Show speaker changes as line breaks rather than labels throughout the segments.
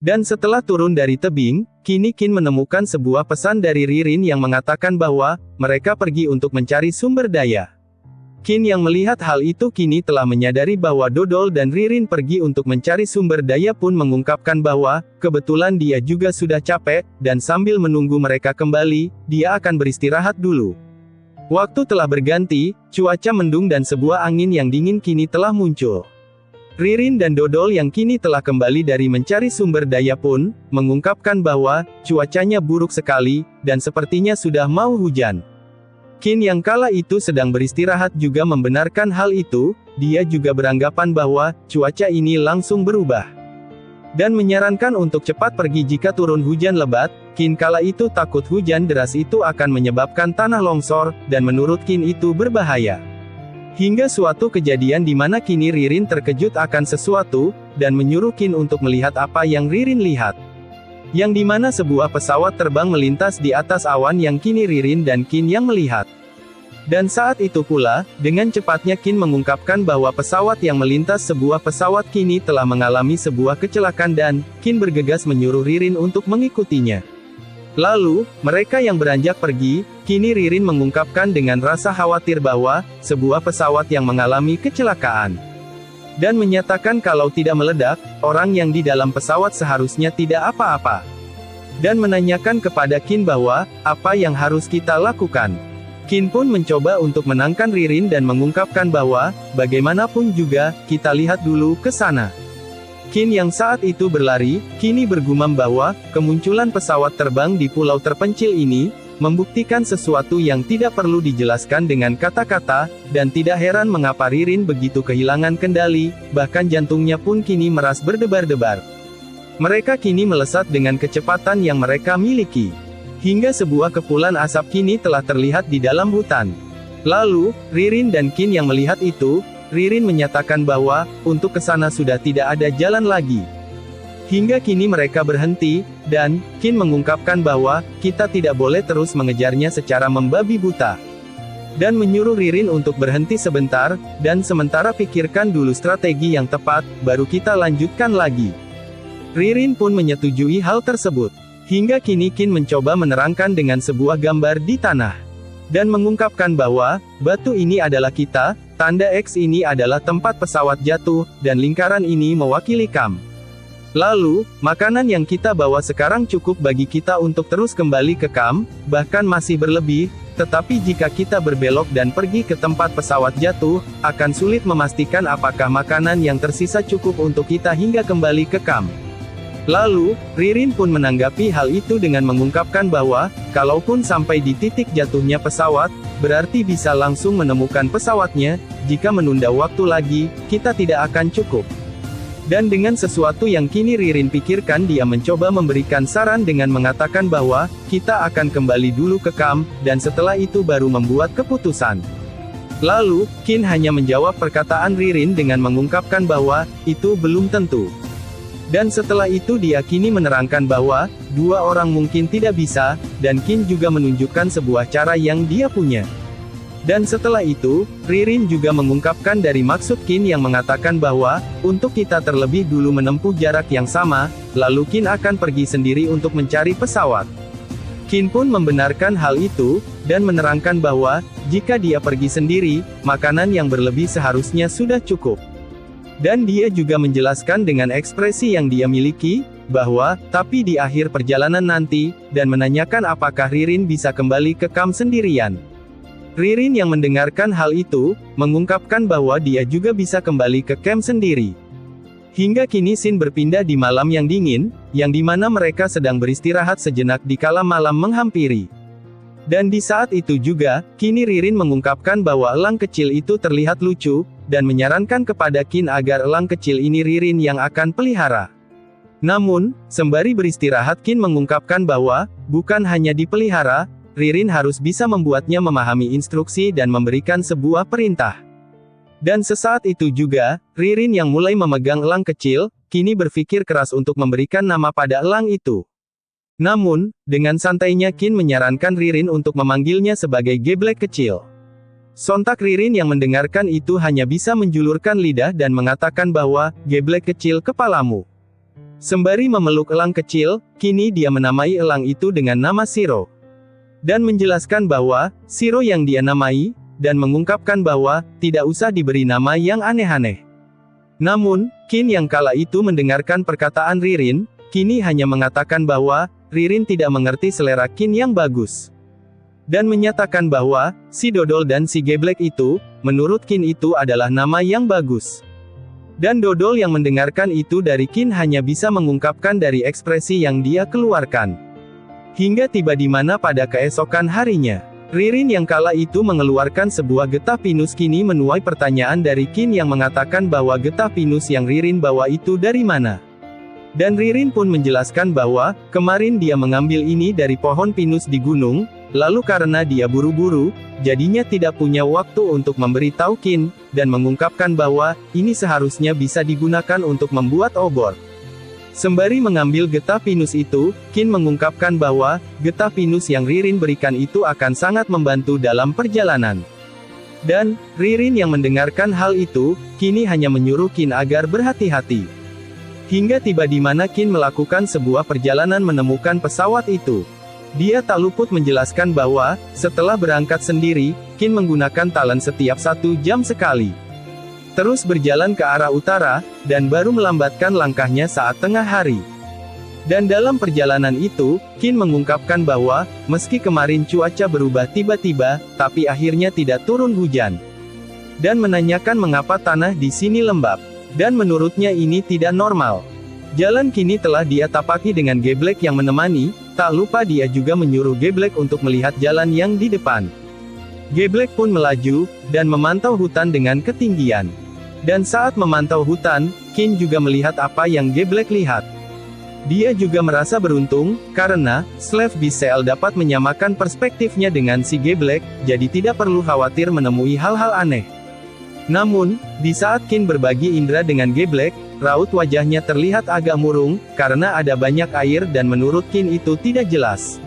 Dan setelah turun dari tebing, kini Qin menemukan sebuah pesan dari Ririn yang mengatakan bahwa mereka pergi untuk mencari sumber daya. Qin yang melihat hal itu kini telah menyadari bahwa Dodol dan Ririn pergi untuk mencari sumber daya pun mengungkapkan bahwa kebetulan dia juga sudah capek, dan sambil menunggu mereka kembali, dia akan beristirahat dulu. Waktu telah berganti, cuaca mendung dan sebuah angin yang dingin kini telah muncul. Ririn dan Dodol yang kini telah kembali dari mencari sumber daya pun mengungkapkan bahwa cuacanya buruk sekali, dan sepertinya sudah mau hujan. Qin yang kala itu sedang beristirahat juga membenarkan hal itu, dia juga beranggapan bahwa cuaca ini langsung berubah. Dan menyarankan untuk cepat pergi jika turun hujan lebat. Qin kala itu takut hujan deras itu akan menyebabkan tanah longsor, dan menurut Qin itu berbahaya. Hingga suatu kejadian di mana kini Ririn terkejut akan sesuatu, dan menyuruh Qin untuk melihat apa yang Ririn lihat. Yang dimana sebuah pesawat terbang melintas di atas awan yang kini Ririn dan Qin yang melihat. Dan saat itu pula, dengan cepatnya Qin mengungkapkan bahwa pesawat yang melintas sebuah pesawat kini telah mengalami sebuah kecelakaan dan Qin bergegas menyuruh Ririn untuk mengikutinya. Lalu, mereka yang beranjak pergi, kini Ririn mengungkapkan dengan rasa khawatir bahwa sebuah pesawat yang mengalami kecelakaan. Dan menyatakan kalau tidak meledak, orang yang di dalam pesawat seharusnya tidak apa-apa. Dan menanyakan kepada Qin bahwa, apa yang harus kita lakukan. Qin pun mencoba untuk menangkan Ririn dan mengungkapkan bahwa, bagaimanapun juga, kita lihat dulu ke sana. Qin yang saat itu berlari, kini bergumam bahwa, kemunculan pesawat terbang di pulau terpencil ini, membuktikan sesuatu yang tidak perlu dijelaskan dengan kata-kata, dan tidak heran mengapa Ririn begitu kehilangan kendali, bahkan jantungnya pun kini meras berdebar-debar. Mereka kini melesat dengan kecepatan yang mereka miliki. Hingga sebuah kepulan asap kini telah terlihat di dalam hutan. Lalu, Ririn dan Qin yang melihat itu, Ririn menyatakan bahwa, untuk ke sana sudah tidak ada jalan lagi. Hingga kini mereka berhenti, dan Qin mengungkapkan bahwa, kita tidak boleh terus mengejarnya secara membabi buta. Dan menyuruh Ririn untuk berhenti sebentar, dan sementara pikirkan dulu strategi yang tepat, baru kita lanjutkan lagi. Ririn pun menyetujui hal tersebut. Hingga kini Qin mencoba menerangkan dengan sebuah gambar di tanah. Dan mengungkapkan bahwa, batu ini adalah kita, tanda X ini adalah tempat pesawat jatuh, dan lingkaran ini mewakili Kam. Lalu, makanan yang kita bawa sekarang cukup bagi kita untuk terus kembali ke Kam, bahkan masih berlebih, tetapi jika kita berbelok dan pergi ke tempat pesawat jatuh, akan sulit memastikan apakah makanan yang tersisa cukup untuk kita hingga kembali ke Kam. Lalu, Ririn pun menanggapi hal itu dengan mengungkapkan bahwa, kalaupun sampai di titik jatuhnya pesawat, berarti bisa langsung menemukan pesawatnya, jika menunda waktu lagi, kita tidak akan cukup. Dan dengan sesuatu yang kini Ririn pikirkan dia mencoba memberikan saran dengan mengatakan bahwa, kita akan kembali dulu ke Kam, dan setelah itu baru membuat keputusan. Lalu, Qin hanya menjawab perkataan Ririn dengan mengungkapkan bahwa, itu belum tentu. Dan setelah itu dia kini menerangkan bahwa, dua orang mungkin tidak bisa, dan Qin juga menunjukkan sebuah cara yang dia punya. Dan setelah itu, Ririn juga mengungkapkan dari maksud Qin yang mengatakan bahwa, untuk kita terlebih dulu menempuh jarak yang sama, lalu Qin akan pergi sendiri untuk mencari pesawat. Qin pun membenarkan hal itu, dan menerangkan bahwa, jika dia pergi sendiri, makanan yang berlebih seharusnya sudah cukup. Dan dia juga menjelaskan dengan ekspresi yang dia miliki, bahwa, tapi di akhir perjalanan nanti, dan menanyakan apakah Ririn bisa kembali ke Kam sendirian. Ririn yang mendengarkan hal itu, mengungkapkan bahwa dia juga bisa kembali ke camp sendiri. Hingga kini scene berpindah di malam yang dingin, yang dimana mereka sedang beristirahat sejenak di kala malam menghampiri. Dan di saat itu juga, kini Ririn mengungkapkan bahwa elang kecil itu terlihat lucu, dan menyarankan kepada Qin agar elang kecil ini Ririn yang akan pelihara. Namun, sembari beristirahat Qin mengungkapkan bahwa, bukan hanya dipelihara, Ririn harus bisa membuatnya memahami instruksi dan memberikan sebuah perintah. Dan sesaat itu juga, Ririn yang mulai memegang elang kecil, kini berpikir keras untuk memberikan nama pada elang itu. Namun, dengan santainya Qin menyarankan Ririn untuk memanggilnya sebagai geblek kecil. Sontak Ririn yang mendengarkan itu hanya bisa menjulurkan lidah dan mengatakan bahwa, geblek kecil kepalamu. Sembari memeluk elang kecil, kini dia menamai elang itu dengan nama Shiro. Dan menjelaskan bahwa, Shiro yang dia namai, dan mengungkapkan bahwa, tidak usah diberi nama yang aneh-aneh. Namun, Qin yang kala itu mendengarkan perkataan Ririn, kini hanya mengatakan bahwa, Ririn tidak mengerti selera Qin yang bagus. Dan menyatakan bahwa, si Dodol dan si Geblek itu, menurut Qin itu adalah nama yang bagus. Dan Dodol yang mendengarkan itu dari Qin hanya bisa mengungkapkan dari ekspresi yang dia keluarkan. Hingga tiba di mana pada keesokan harinya, Ririn yang kala itu mengeluarkan sebuah getah pinus kini menuai pertanyaan dari Qin yang mengatakan bahwa getah pinus yang Ririn bawa itu dari mana. Dan Ririn pun menjelaskan bahwa, kemarin dia mengambil ini dari pohon pinus di gunung, lalu karena dia buru-buru, jadinya tidak punya waktu untuk memberitahu Qin, dan mengungkapkan bahwa, ini seharusnya bisa digunakan untuk membuat obor. Sembari mengambil getah pinus itu, Qin mengungkapkan bahwa, getah pinus yang Ririn berikan itu akan sangat membantu dalam perjalanan. Dan, Ririn yang mendengarkan hal itu, kini hanya menyuruh Qin agar berhati-hati. Hingga tiba di mana Qin melakukan sebuah perjalanan menemukan pesawat itu. Dia tak luput menjelaskan bahwa, setelah berangkat sendiri, Qin menggunakan Talon setiap 1 jam sekali. Terus berjalan ke arah utara, dan baru melambatkan langkahnya saat tengah hari. Dan dalam perjalanan itu, Qin mengungkapkan bahwa, meski kemarin cuaca berubah tiba-tiba, tapi akhirnya tidak turun hujan. Dan menanyakan mengapa tanah di sini lembab. Dan menurutnya ini tidak normal. Jalan kini telah dia tapaki dengan Geblek yang menemani, tak lupa dia juga menyuruh Geblek untuk melihat jalan yang di depan. Geblek pun melaju, dan memantau hutan dengan ketinggian. Dan saat memantau hutan, Qin juga melihat apa yang Geblek lihat. Dia juga merasa beruntung, karena, Slave Beast Seal dapat menyamakan perspektifnya dengan si Geblek, jadi tidak perlu khawatir menemui hal-hal aneh. Namun, di saat Qin berbagi indera dengan Geblek, raut wajahnya terlihat agak murung, karena ada banyak air dan menurut Qin itu tidak jelas.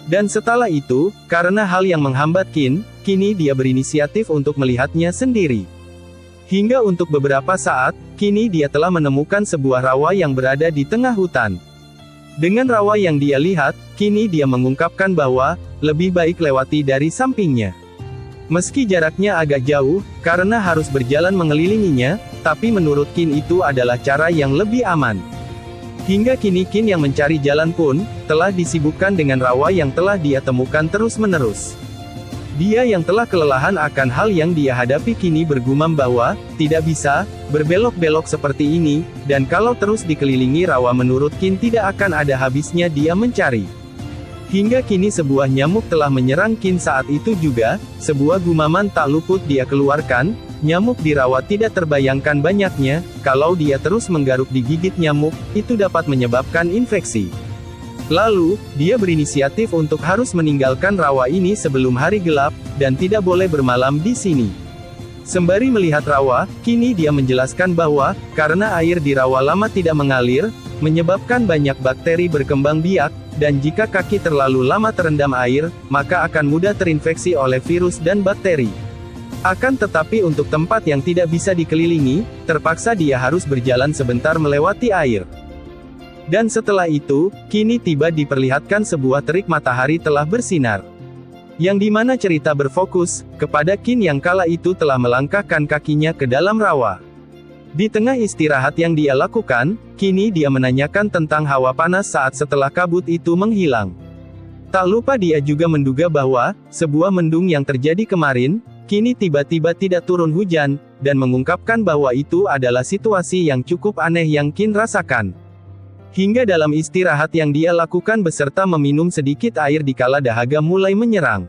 Dan setelah itu, karena hal yang menghambat Qin, kini dia berinisiatif untuk melihatnya sendiri. Hingga untuk beberapa saat, kini dia telah menemukan sebuah rawa yang berada di tengah hutan. Dengan rawa yang dia lihat, kini dia mengungkapkan bahwa, lebih baik lewati dari sampingnya. Meski jaraknya agak jauh, karena harus berjalan mengelilinginya, tapi menurut Qin itu adalah cara yang lebih aman. Hingga kini Qin yang mencari jalan pun, telah disibukkan dengan rawa yang telah dia temukan terus-menerus. Dia yang telah kelelahan akan hal yang dia hadapi kini bergumam bahwa, tidak bisa, berbelok-belok seperti ini, dan kalau terus dikelilingi rawa menurut Qin tidak akan ada habisnya dia mencari. Hingga kini sebuah nyamuk telah menyerang Qin saat itu juga, sebuah gumaman tak luput dia keluarkan, nyamuk di rawa tidak terbayangkan banyaknya, kalau dia terus menggaruk digigit nyamuk, itu dapat menyebabkan infeksi. Lalu, dia berinisiatif untuk harus meninggalkan rawa ini sebelum hari gelap, dan tidak boleh bermalam di sini. Sembari melihat rawa, kini dia menjelaskan bahwa, karena air di rawa lama tidak mengalir, menyebabkan banyak bakteri berkembang biak, dan jika kaki terlalu lama terendam air, maka akan mudah terinfeksi oleh virus dan bakteri. Akan tetapi untuk tempat yang tidak bisa dikelilingi, terpaksa dia harus berjalan sebentar melewati air. Dan setelah itu, kini tiba diperlihatkan sebuah terik matahari telah bersinar. Yang dimana cerita berfokus, kepada Qin yang kala itu telah melangkahkan kakinya ke dalam rawa. Di tengah istirahat yang dia lakukan, kini dia menanyakan tentang hawa panas saat setelah kabut itu menghilang. Tak lupa dia juga menduga bahwa, sebuah mendung yang terjadi kemarin, kini tiba-tiba tidak turun hujan, dan mengungkapkan bahwa itu adalah situasi yang cukup aneh yang Qin rasakan. Hingga dalam istirahat yang dia lakukan beserta meminum sedikit air dikala dahaga mulai menyerang.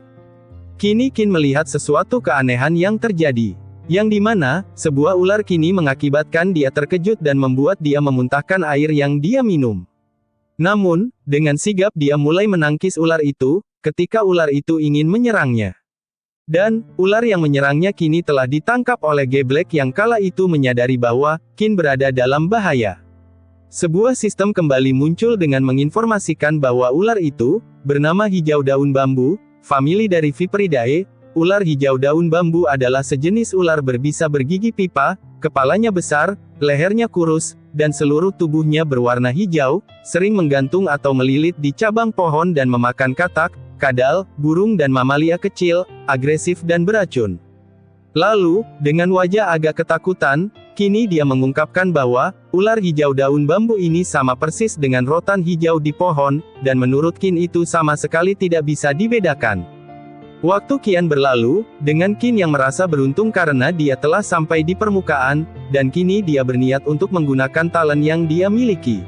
Kini Qin melihat sesuatu keanehan yang terjadi. Yang dimana, sebuah ular kini mengakibatkan dia terkejut dan membuat dia memuntahkan air yang dia minum. Namun, dengan sigap dia mulai menangkis ular itu, ketika ular itu ingin menyerangnya. Dan, ular yang menyerangnya kini telah ditangkap oleh Geblek yang kala itu menyadari bahwa, Qin berada dalam bahaya. Sebuah sistem kembali muncul dengan menginformasikan bahwa ular itu, bernama hijau daun bambu, famili dari Viperidae. Ular hijau daun bambu adalah sejenis ular berbisa bergigi pipa, kepalanya besar, lehernya kurus, dan seluruh tubuhnya berwarna hijau, sering menggantung atau melilit di cabang pohon dan memakan katak, kadal, burung dan mamalia kecil, agresif dan beracun. Lalu, dengan wajah agak ketakutan, kini dia mengungkapkan bahwa, ular hijau daun bambu ini sama persis dengan rotan hijau di pohon, dan menurut Qin itu sama sekali tidak bisa dibedakan. Waktu kian berlalu, dengan Qin yang merasa beruntung karena dia telah sampai di permukaan, dan kini dia berniat untuk menggunakan talent yang dia miliki.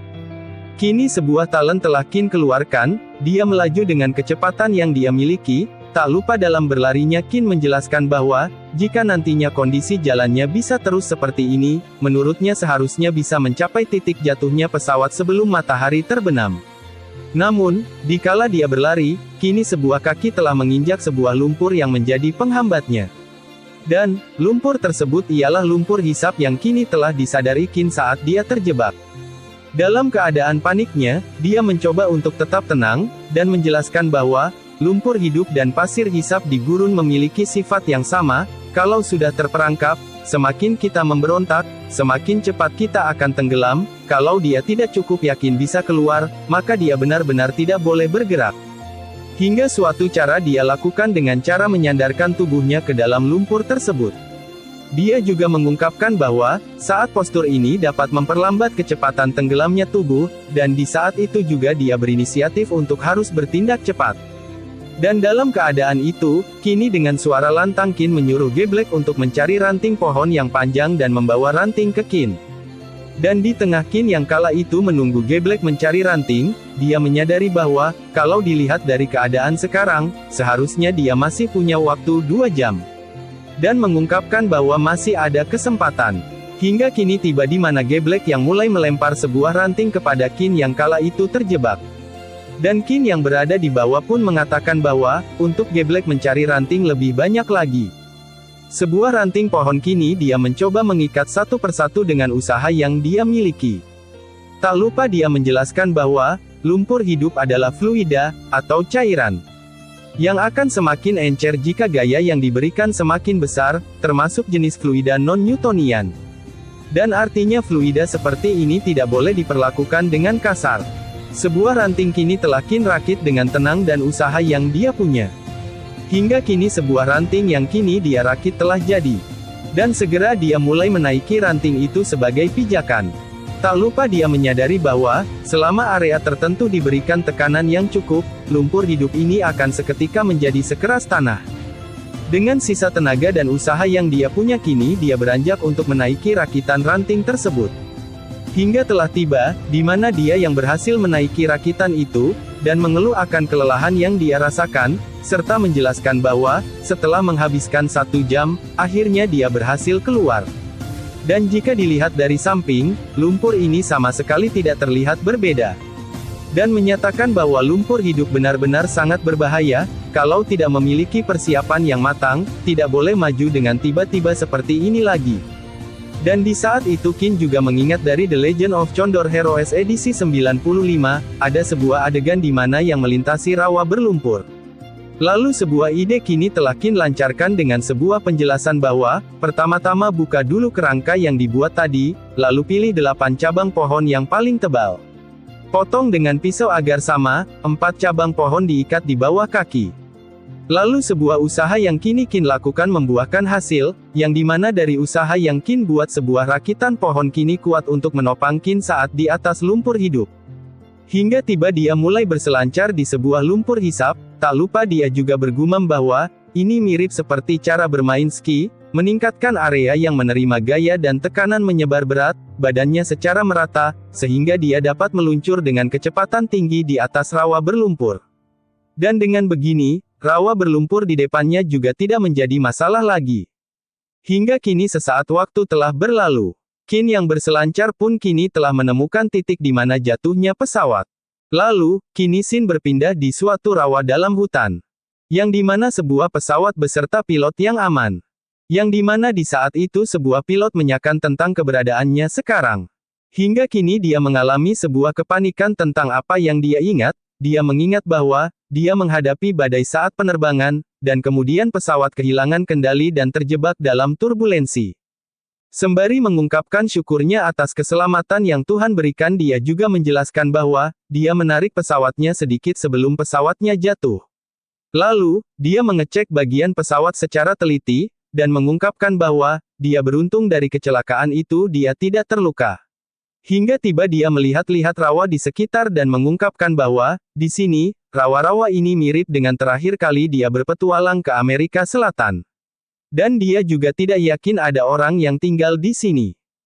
Kini sebuah talent telah Qin keluarkan, dia melaju dengan kecepatan yang dia miliki. Tak lupa dalam berlarinya Qin menjelaskan bahwa, jika nantinya kondisi jalannya bisa terus seperti ini, menurutnya seharusnya bisa mencapai titik jatuhnya pesawat sebelum matahari terbenam. Namun, dikala dia berlari, kini sebuah kaki telah menginjak sebuah lumpur yang menjadi penghambatnya. Dan, lumpur tersebut ialah lumpur hisap yang kini telah disadari Qin saat dia terjebak. Dalam keadaan paniknya, dia mencoba untuk tetap tenang, dan menjelaskan bahwa, lumpur hidup dan pasir hisap di gurun memiliki sifat yang sama, kalau sudah terperangkap, semakin kita memberontak, semakin cepat kita akan tenggelam, kalau dia tidak cukup yakin bisa keluar, maka dia benar-benar tidak boleh bergerak. Hingga suatu cara dia lakukan dengan cara menyandarkan tubuhnya ke dalam lumpur tersebut. Dia juga mengungkapkan bahwa, saat postur ini dapat memperlambat kecepatan tenggelamnya tubuh, dan di saat itu juga dia berinisiatif untuk harus bertindak cepat. Dan dalam keadaan itu, kini dengan suara lantang Qin menyuruh Geblek untuk mencari ranting pohon yang panjang dan membawa ranting ke Qin. Dan di tengah Qin yang kala itu menunggu Geblek mencari ranting, dia menyadari bahwa, kalau dilihat dari keadaan sekarang, seharusnya dia masih punya waktu 2 jam. Dan mengungkapkan bahwa masih ada kesempatan. Hingga kini tiba di mana Geblek yang mulai melempar sebuah ranting kepada Qin yang kala itu terjebak. Dan Qin yang berada di bawah pun mengatakan bahwa, untuk Geblek mencari ranting lebih banyak lagi. Sebuah ranting pohon kini dia mencoba mengikat satu persatu dengan usaha yang dia miliki. Tak lupa dia menjelaskan bahwa, lumpur hidup adalah fluida, atau cairan. Yang akan semakin encer jika gaya yang diberikan semakin besar, termasuk jenis fluida non-Newtonian. Dan artinya fluida seperti ini tidak boleh diperlakukan dengan kasar. Sebuah ranting kini telah Qin rakit dengan tenang dan usaha yang dia punya. Hingga kini sebuah ranting yang kini dia rakit telah jadi. Dan segera dia mulai menaiki ranting itu sebagai pijakan. Tak lupa dia menyadari bahwa, selama area tertentu diberikan tekanan yang cukup, lumpur hidup ini akan seketika menjadi sekeras tanah. Dengan sisa tenaga dan usaha yang dia punya kini dia beranjak untuk menaiki rakitan ranting tersebut. Hingga telah tiba, di mana dia yang berhasil menaiki rakitan itu, dan mengeluh akan kelelahan yang dia rasakan, serta menjelaskan bahwa, setelah menghabiskan 1 jam, akhirnya dia berhasil keluar. Dan jika dilihat dari samping, lumpur ini sama sekali tidak terlihat berbeda. Dan menyatakan bahwa lumpur hidup benar-benar sangat berbahaya, kalau tidak memiliki persiapan yang matang, tidak boleh maju dengan tiba-tiba seperti ini lagi. Dan di saat itu Qin juga mengingat dari The Legend of Condor Heroes edisi 95, ada sebuah adegan di mana yang melintasi rawa berlumpur. Lalu sebuah ide kini telah Qin lancarkan dengan sebuah penjelasan bahwa, pertama-tama buka dulu kerangka yang dibuat tadi, lalu pilih 8 cabang pohon yang paling tebal. Potong dengan pisau agar sama, 4 cabang pohon diikat di bawah kaki. Lalu sebuah usaha yang kini Qin lakukan membuahkan hasil, yang dimana dari usaha yang Qin buat sebuah rakitan pohon kini kuat untuk menopang Qin saat di atas lumpur hidup. Hingga tiba dia mulai berselancar di sebuah lumpur hisap, tak lupa dia juga bergumam bahwa, ini mirip seperti cara bermain ski, meningkatkan area yang menerima gaya dan tekanan menyebar berat, badannya secara merata, sehingga dia dapat meluncur dengan kecepatan tinggi di atas rawa berlumpur. Dan dengan begini, rawa berlumpur di depannya juga tidak menjadi masalah lagi. Hingga kini sesaat waktu telah berlalu. Qin yang berselancar pun kini telah menemukan titik di mana jatuhnya pesawat. Lalu, kini Xin berpindah di suatu rawa dalam hutan. Yang dimana sebuah pesawat beserta pilot yang aman. Yang dimana di saat itu sebuah pilot menyakan tentang keberadaannya sekarang. Hingga kini dia mengalami sebuah kepanikan tentang apa yang dia ingat. Dia mengingat bahwa, dia menghadapi badai saat penerbangan, dan kemudian pesawat kehilangan kendali dan terjebak dalam turbulensi. Sembari mengungkapkan syukurnya atas keselamatan yang Tuhan berikan, dia juga menjelaskan bahwa dia menarik pesawatnya sedikit sebelum pesawatnya jatuh. Lalu, dia mengecek bagian pesawat secara teliti, dan mengungkapkan bahwa dia beruntung dari kecelakaan itu dia tidak terluka. Hingga tiba dia melihat-lihat rawa di sekitar dan mengungkapkan bahwa, di sini, rawa-rawa ini mirip dengan terakhir kali dia berpetualang ke Amerika Selatan. Dan dia juga tidak yakin ada orang yang tinggal di sini.